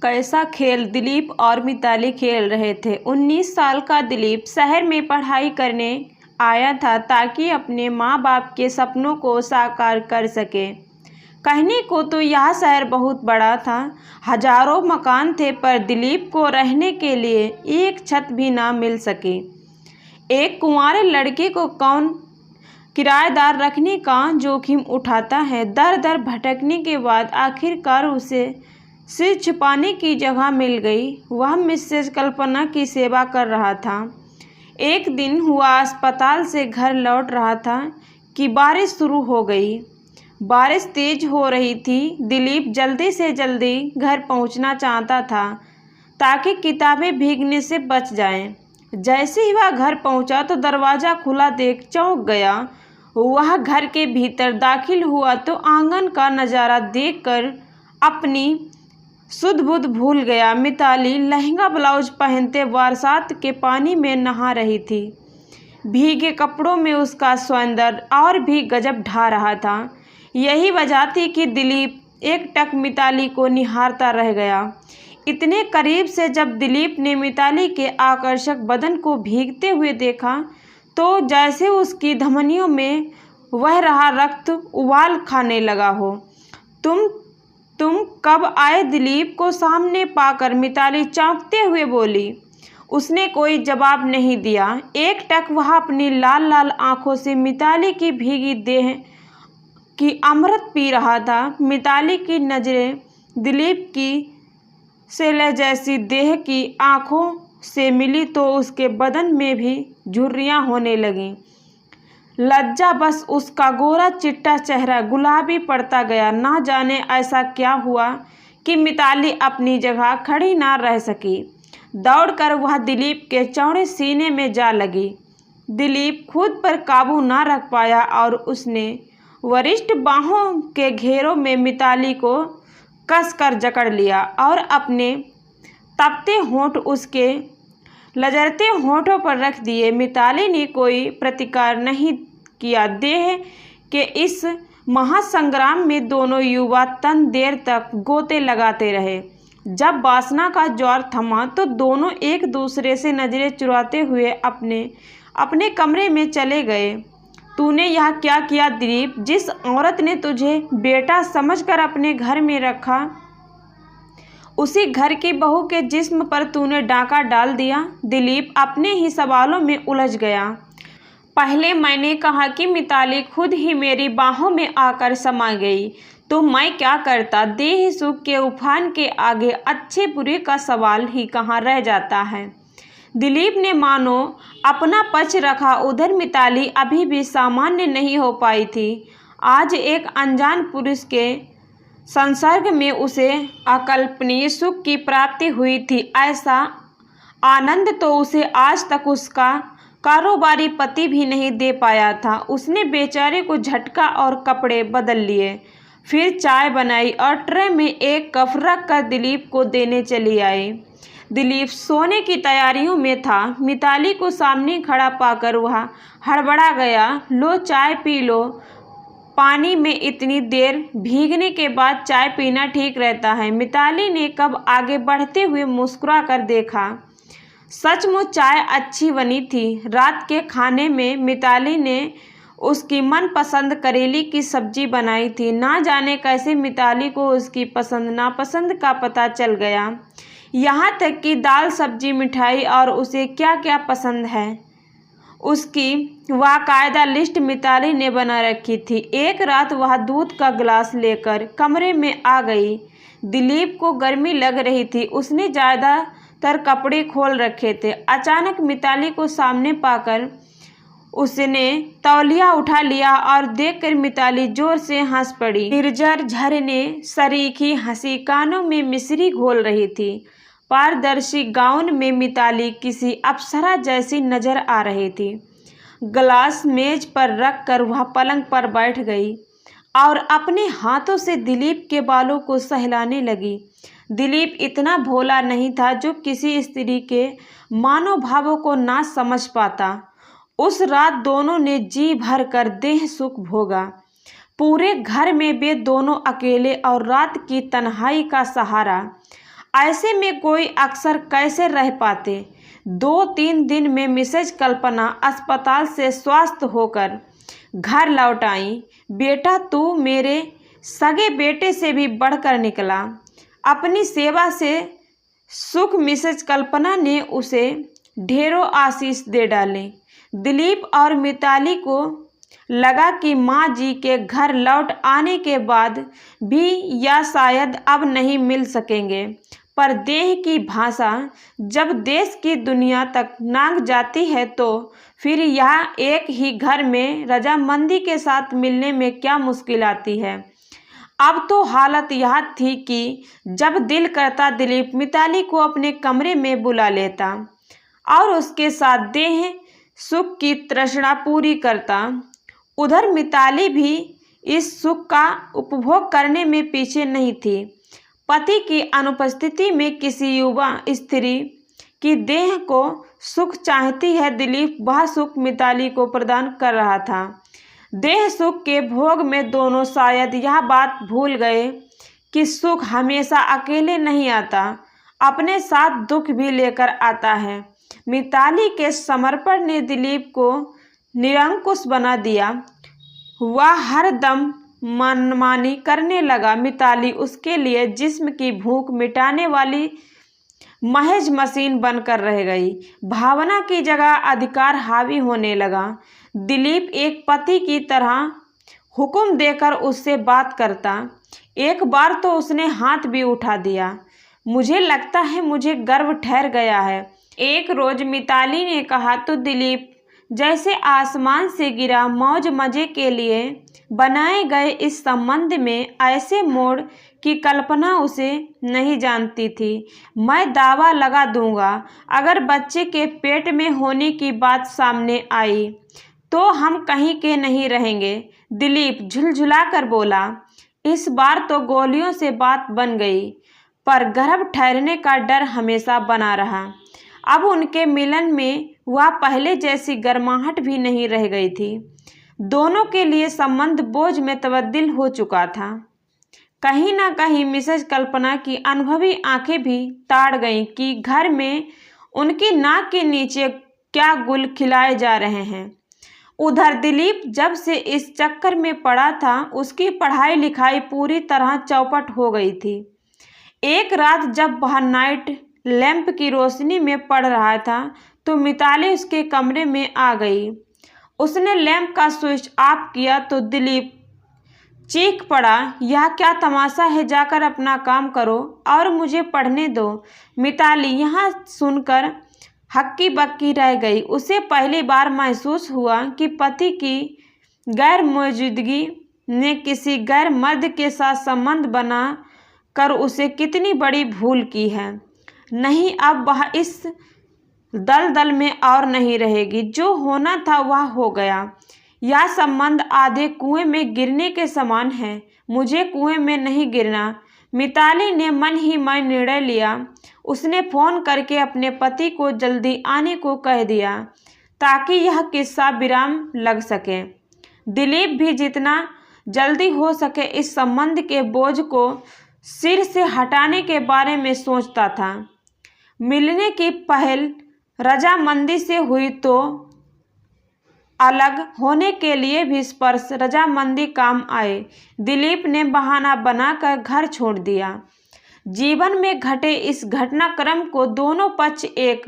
कैसा खेल दिलीप और मिताली खेल रहे थे। 19 साल का दिलीप शहर में पढ़ाई करने आया था ताकि अपने माँ बाप के सपनों को साकार कर सके। कहने को तो यह शहर बहुत बड़ा था, हजारों मकान थे, पर दिलीप को रहने के लिए एक छत भी ना मिल सके। एक कुंवारे लड़के को कौन किराएदार रखने का जोखिम उठाता है। दर दर भटकने के बाद आखिरकार उसे सिर छुपाने की जगह मिल गई। वह मिसेज कल्पना की सेवा कर रहा था। एक दिन हुआ अस्पताल से घर लौट रहा था कि बारिश शुरू हो गई। बारिश तेज हो रही थी। दिलीप जल्दी से जल्दी घर पहुंचना चाहता था ताकि किताबें भीगने से बच जाएं। जैसे ही वह घर पहुंचा तो दरवाज़ा खुला देख चौंक गया। वह घर के भीतर दाखिल हुआ तो आंगन का नज़ारा देखकर अपनी सुध बुध भूल गया। मिताली लहंगा ब्लाउज पहनते बरसात के पानी में नहा रही थी। भीगे कपड़ों में उसका सौंदर्य और भी गजब ढा रहा था। यही वजह थी कि दिलीप एकटक मिताली को निहारता रह गया। इतने करीब से जब दिलीप ने मिताली के आकर्षक बदन को भीगते हुए देखा तो जैसे उसकी धमनियों में वह रहा रक्त उबाल खाने लगा हो। तुम कब आए? दिलीप को सामने पाकर मिताली चौंकते हुए बोली। उसने कोई जवाब नहीं दिया। एकटक वह अपनी लाल लाल आंखों से मिताली की भीगी देह की अमृत पी रहा था। मिताली की नज़रें दिलीप की शैला जैसी देह की आंखों से मिली तो उसके बदन में भी झुर्रियाँ होने लगीं। लज्जा बस उसका गोरा चिट्टा चेहरा गुलाबी पड़ता गया। ना जाने ऐसा क्या हुआ कि मिताली अपनी जगह खड़ी ना रह सकी। दौड़कर वह दिलीप के चौड़े सीने में जा लगी। दिलीप खुद पर काबू ना रख पाया और उसने वरिष्ठ बाहों के घेरों में मिताली को कसकर जकड़ लिया और अपने तपते होंठ उसके लजरते होंठों पर रख दिए। मिताली ने कोई प्रतिकार नहीं किया। देह के इस महासंग्राम में दोनों युवा तन देर तक गोते लगाते रहे। जब वासना का ज्वार थमा तो दोनों एक दूसरे से नजरें चुराते हुए अपने कमरे में चले गए। तूने यह क्या किया दिलीप? जिस औरत ने तुझे बेटा समझकर अपने घर में रखा उसी घर की बहू के जिस्म पर तूने डाका डाल दिया। दिलीप अपने ही सवालों में उलझ गया। पहले मैंने कहा कि मिताली खुद ही मेरी बाहों में आकर समा गई तो मैं क्या करता? देह सुख के उफान के आगे अच्छे बुरे का सवाल ही कहाँ रह जाता है। दिलीप ने मानो अपना पक्ष रखा। उधर मिताली अभी भी सामान्य नहीं हो पाई थी। आज एक अनजान पुरुष के संसर्ग में उसे अकल्पनीय सुख की प्राप्ति हुई थी। ऐसा आनंद तो उसे आज तक उसका कारोबारी पति भी नहीं दे पाया था। उसने बेचारे को झटका और कपड़े बदल लिए, फिर चाय बनाई और ट्रे में एक कप रख कर दिलीप को देने चली आई। दिलीप सोने की तैयारियों में था। मिताली को सामने खड़ा पाकर वह हड़बड़ा गया। लो चाय पी लो। पानी में इतनी देर भीगने के बाद चाय पीना ठीक रहता है। मिताली ने कब आगे बढ़ते हुए मुस्कुरा कर देखा। सचमुच चाय अच्छी बनी थी। रात के खाने में मिताली ने उसकी मनपसंद करेली की सब्जी बनाई थी। ना जाने कैसे मिताली को उसकी पसंद नापसंद का पता चल गया। यहाँ तक कि दाल सब्जी मिठाई और उसे क्या क्या पसंद है उसकी बाकायदा लिस्ट मिताली ने बना रखी थी। एक रात वह दूध का गिलास लेकर कमरे में आ गई। दिलीप को गर्मी लग रही थी। उसने ज़्यादातर कपड़े खोल रखे थे। अचानक मिताली को सामने पाकर उसने तौलिया उठा लिया और देखकर मिताली जोर से हंस पड़ी। निर्जर झरने सरीखी हंसी कानों में मिश्री घोल रही थी। पारदर्शी गाउन में मिताली किसी अप्सरा जैसी नजर आ रही थी। गिलास मेज पर रख कर वह पलंग पर बैठ गई और अपने हाथों से दिलीप के बालों को सहलाने लगी। दिलीप इतना भोला नहीं था जो किसी स्त्री के मनोभावों को ना समझ पाता। उस रात दोनों ने जी भर कर देह सुख भोगा। पूरे घर में वे दोनों अकेले और रात की तन्हाई का सहारा। ऐसे में कोई अक्सर कैसे रह पाते। 2-3 दिन में मिसेज कल्पना अस्पताल से स्वस्थ होकर घर लौट आई। बेटा तू मेरे सगे बेटे से भी बढ़कर निकला। अपनी सेवा से सुख मिसेज कल्पना ने उसे ढेरों आशीष दे डाले। दिलीप और मिताली को लगा कि माँ जी के घर लौट आने के बाद भी या शायद अब नहीं मिल सकेंगे, पर देह की भाषा जब देश की दुनिया तक नाक जाती है तो फिर यह एक ही घर में रजामंदी के साथ मिलने में क्या मुश्किल आती है। अब तो हालत यह थी कि जब दिल करता दिलीप मिताली को अपने कमरे में बुला लेता और उसके साथ देह सुख की तृष्णा पूरी करता। उधर मिताली भी इस सुख का उपभोग करने में पीछे नहीं थी। पति की अनुपस्थिति में किसी युवा स्त्री की देह को सुख चाहती है, दिलीप वह सुख मिताली को प्रदान कर रहा था। देह सुख के भोग में दोनों शायद यह बात भूल गए कि सुख हमेशा अकेले नहीं आता, अपने साथ दुख भी लेकर आता है। मिताली के समर्पण ने दिलीप को निरंकुश बना दिया। वह हर दम मनमानी करने लगा। मिताली उसके लिए जिस्म की भूख मिटाने वाली महज मशीन बनकर रह गई। भावना की जगह अधिकार हावी होने लगा। दिलीप एक पति की तरह हुक्म देकर उससे बात करता। एक बार तो उसने हाथ भी उठा दिया। मुझे लगता है मुझे गर्व ठहर गया है, एक रोज मिताली ने कहा तो दिलीप जैसे आसमान से गिरा। मौज मजे के लिए बनाए गए इस संबंध में ऐसे मोड़ की कल्पना उसे नहीं जानती थी। मैं दावा लगा दूंगा अगर बच्चे के पेट में होने की बात सामने आई तो हम कहीं के नहीं रहेंगे, दिलीप झुलझुला कर बोला। इस बार तो गोलियों से बात बन गई, पर गर्भ ठहरने का डर हमेशा बना रहा। अब उनके मिलन में वह पहले जैसी गर्माहट भी नहीं रह गई थी। दोनों के लिए संबंध बोझ में तब्दील हो चुका था। कहीं ना कहीं मिसेज कल्पना की अनुभवी आंखें भी ताड़ गईं कि घर में उनकी नाक के नीचे क्या गुल खिलाए जा रहे हैं। उधर दिलीप जब से इस चक्कर में पड़ा था, उसकी पढ़ाई लिखाई पूरी तरह चौपट हो गई थी। एक रात जब वह नाइट लैंप की रोशनी में पड़ रहा था तो मिताली उसके कमरे में आ गई। उसने लैंप का स्विच ऑफ किया तो दिलीप चीख पड़ा, यह क्या तमाशा है, जाकर अपना काम करो और मुझे पढ़ने दो। मिताली यह सुनकर हक्की बक्की रह गई। उसे पहली बार महसूस हुआ कि पति की गैर मौजूदगी ने किसी गैर मर्द के साथ संबंध बना कर उसे कितनी बड़ी भूल की है। नहीं, अब वह इस दलदल में और नहीं रहेगी। जो होना था वह हो गया। यह संबंध आधे कुएं में गिरने के समान है। मुझे कुएं में नहीं गिरना। मिताली ने मन ही मन निर्णय लिया। उसने फ़ोन करके अपने पति को जल्दी आने को कह दिया ताकि यह किस्सा विराम लग सके। दिलीप भी जितना जल्दी हो सके इस संबंध के बोझ को सिर से हटाने के बारे में सोचता था। मिलने की पहल रजामंदी से हुई तो अलग होने के लिए भी स्पर्श रजामंदी काम आए। दिलीप ने बहाना बनाकर घर छोड़ दिया। जीवन में घटे इस घटनाक्रम को दोनों पक्ष एक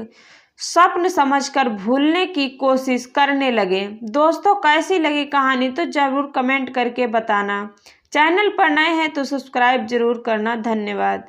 स्वप्न समझकर भूलने की कोशिश करने लगे। दोस्तों, कैसी लगी कहानी तो ज़रूर कमेंट करके बताना। चैनल पर नए हैं तो सब्सक्राइब जरूर करना। धन्यवाद।